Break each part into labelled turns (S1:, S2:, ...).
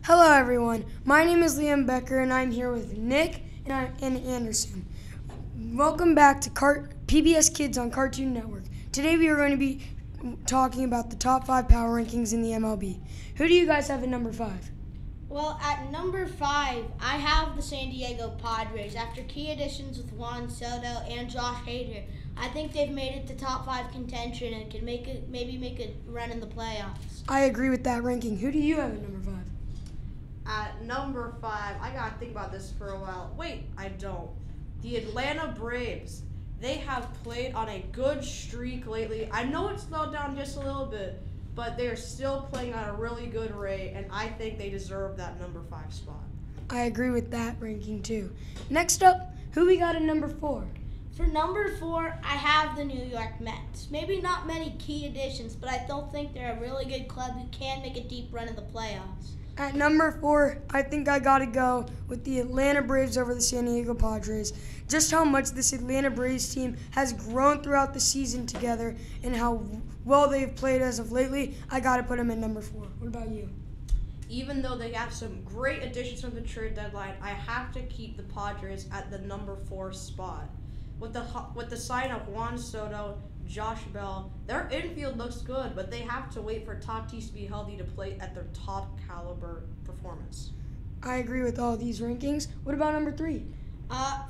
S1: Hello, everyone. My name is Liam Becker, and I'm here with Nick and Anderson. Welcome back to PBS Kids on Cartoon Network. Today we are going to be talking about the top 5 power rankings in the MLB. Who do you guys have at number 5?
S2: Well, at number 5, I have the San Diego Padres. After key additions with Juan Soto and Josh Hader, I think they've made it to top 5 contention and can maybe make a run in the playoffs.
S1: I agree with that ranking. Who do you have at number 5?
S3: At number 5, I gotta think about this for a while. Wait, I don't. The Atlanta Braves. They have played on a good streak lately. I know it slowed down just a little bit, but they're still playing at a really good rate, and I think they deserve that number 5 spot.
S1: I agree with that ranking too. Next up, who we got at number 4?
S2: For number 4, I have the New York Mets. Maybe not many key additions, but I still think they're a really good club who can make a deep run in the playoffs.
S1: At number 4, I think I got to go with the Atlanta Braves over the San Diego Padres. Just how much this Atlanta Braves team has grown throughout the season together and how well they've played as of lately, I got to put them at number 4. What about you?
S3: Even though they have some great additions from the trade deadline, I have to keep the Padres at the number 4 spot. With the sign of Juan Soto, Josh Bell, their infield looks good, but they have to wait for Tatis to be healthy to play at their top caliber performance.
S1: I agree with all these rankings. What about number 3?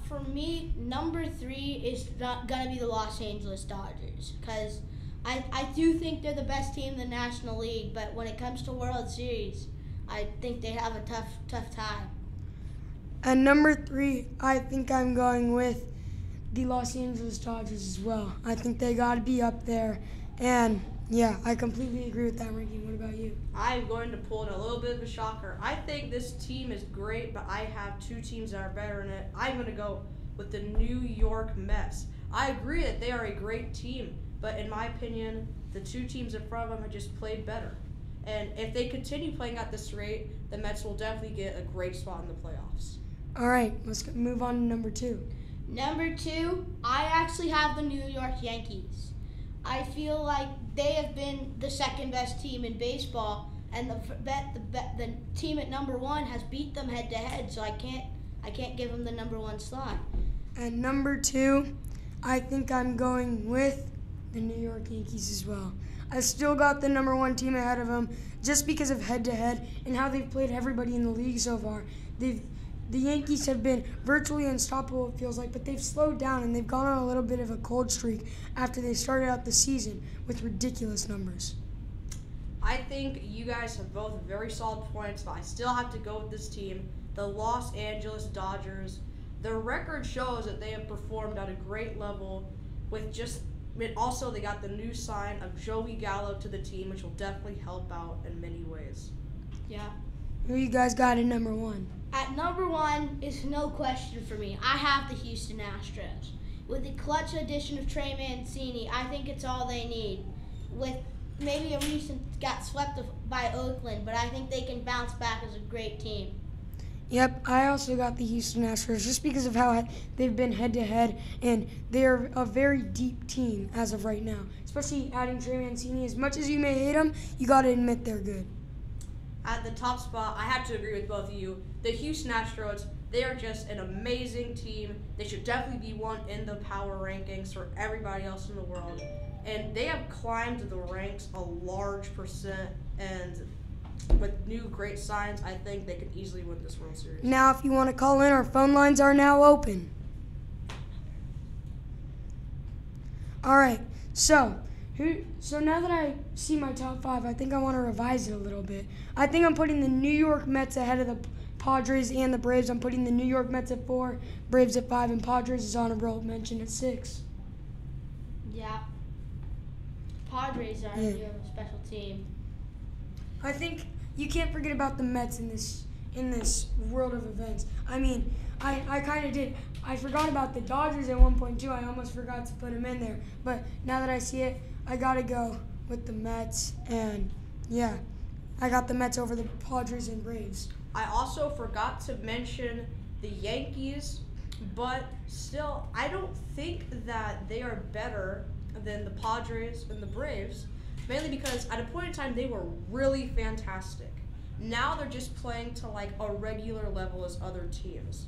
S2: For me, number 3 is gonna be the Los Angeles Dodgers, because I do think they're the best team in the National League, but when it comes to World Series, I think they have a tough time.
S1: At number 3, I think I'm going with the Los Angeles Dodgers as well. I think they got to be up there. And, yeah, I completely agree with that ranking. What about you?
S3: I'm going to pull in a little bit of a shocker. I think this team is great, but I have 2 teams that are better in it. I'm going to go with the New York Mets. I agree that they are a great team, but in my opinion, the 2 teams in front of them have just played better. And if they continue playing at this rate, the Mets will definitely get a great spot in the playoffs.
S1: All right, let's move on to number 2.
S2: Number 2, I actually have the New York Yankees. I feel like they have been the second best team in baseball, and the team at number 1 has beat them head to head. So I can't give them the number 1 slot.
S1: At number 2, I think I'm going with the New York Yankees as well. I still got the number 1 team ahead of them just because of head to head and how they've played everybody in the league so far. The Yankees have been virtually unstoppable, it feels like, but they've slowed down and they've gone on a little bit of a cold streak after they started out the season with ridiculous numbers.
S3: I think you guys have both very solid points, but I still have to go with this team, the Los Angeles Dodgers. Their record shows that they have performed at a great level also they got the new sign of Joey Gallo to the team, which will definitely help out in many ways.
S2: Yeah.
S1: Who you guys got at number 1?
S2: At number 1 is no question for me. I have the Houston Astros. With the clutch addition of Trey Mancini, I think it's all they need. With maybe a recent got swept by Oakland, but I think they can bounce back as a great team.
S1: Yep, I also got the Houston Astros just because of how they've been head-to-head, and they're a very deep team as of right now. Especially adding Trey Mancini. As much as you may hate them, you got to admit they're good.
S3: At the top spot, I have to agree with both of you. The Houston Astros, they are just an amazing team. They should definitely be one in the power rankings for everybody else in the world. And they have climbed the ranks a large percent, and with new great signs, I think they can easily win this World Series.
S1: Now, if you want to call in, our phone lines are now open. All right, so now that I see my top 5, I think I want to revise it a little bit. I think I'm putting the New York Mets ahead of the Padres and the Braves. I'm putting the New York Mets at 4, Braves at 5, and Padres is honorable mention at 6.
S2: Yeah. Padres are a special team.
S1: I think you can't forget about the Mets in this world of events. I mean, I kind of did. I forgot about the Dodgers at one point too. I almost forgot to put them in there. But now that I see it, I got to go with the Mets. And, yeah, I got the Mets over the Padres and Braves.
S3: I also forgot to mention the Yankees, but still, I don't think that they are better than the Padres and the Braves, mainly because at a point in time they were really fantastic. Now they're just playing to like a regular level as other teams.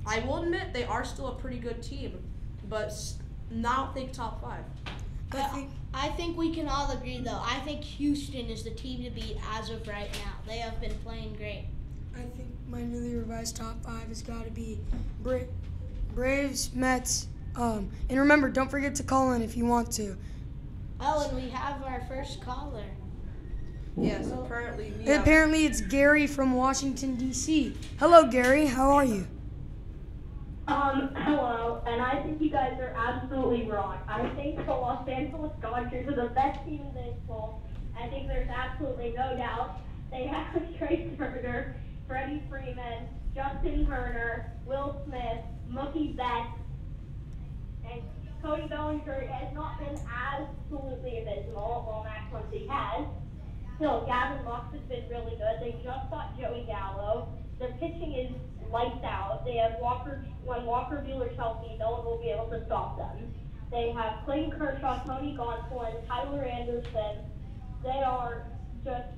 S3: I will admit they are still a pretty good team, but not think top 5.
S2: I think we can all agree, though. I think Houston is the team to beat as of right now. They have been playing great.
S1: I think my newly revised top 5 has got to be Braves, Mets, and remember, don't forget to call in if you want to.
S2: Oh, and we have our first caller.
S3: Yes, apparently.
S1: Apparently, it's Gary from Washington, D.C. Hello, Gary. How are you?
S4: Hello, and I think you guys are absolutely wrong. I think the Los Angeles Dodgers are the best team in baseball. I think there's absolutely no doubt. They have Trey Turner, Freddie Freeman, Justin Turner, Will Smith, Mookie Betts, and Cody Bellinger has not been absolutely abysmal. Well, Max Muncy has. Still, Gavin Lux has been really good. They just got Joey Gallo. Their pitching is lights out. They have when Walker Buehler's healthy, no one will be able to stop them. They have Clayton Kershaw, Tony Gonsolin, Tyler Anderson. They are just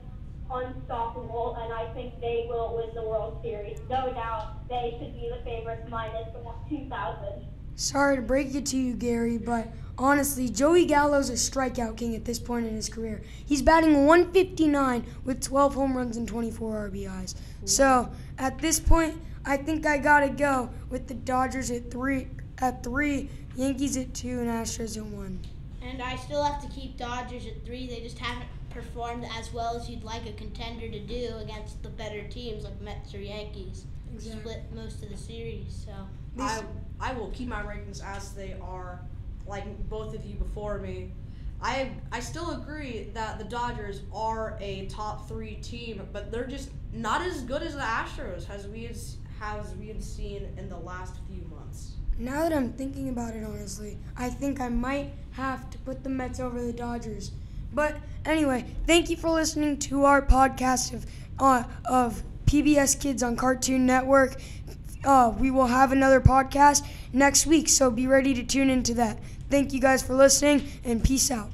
S4: unstoppable, and I think they will win the World Series. No doubt, they should be the favorites minus 2,000.
S1: Sorry to break it to you, Gary, but honestly, Joey Gallo's a strikeout king at this point in his career. He's batting 159 with 12 home runs and 24 RBIs. So at this point, I think I gotta go with the Dodgers at three, Yankees at 2, and Astros at 1.
S2: And I still have to keep Dodgers at 3. They just haven't performed as well as you'd like a contender to do against the better teams like Mets or Yankees.
S1: Exactly.
S2: Split most of the series, so.
S3: I will keep my rankings as they are, like both of you before me. I still agree that the Dodgers are a top 3 team, but they're just not as good as the Astros as we had seen in the last few months.
S1: Now that I'm thinking about it, honestly, I think I might have to put the Mets over the Dodgers. But anyway, thank you for listening to our podcast of PBS Kids on Cartoon Network. We will have another podcast next week, so be ready to tune into that. Thank you guys for listening, and peace out.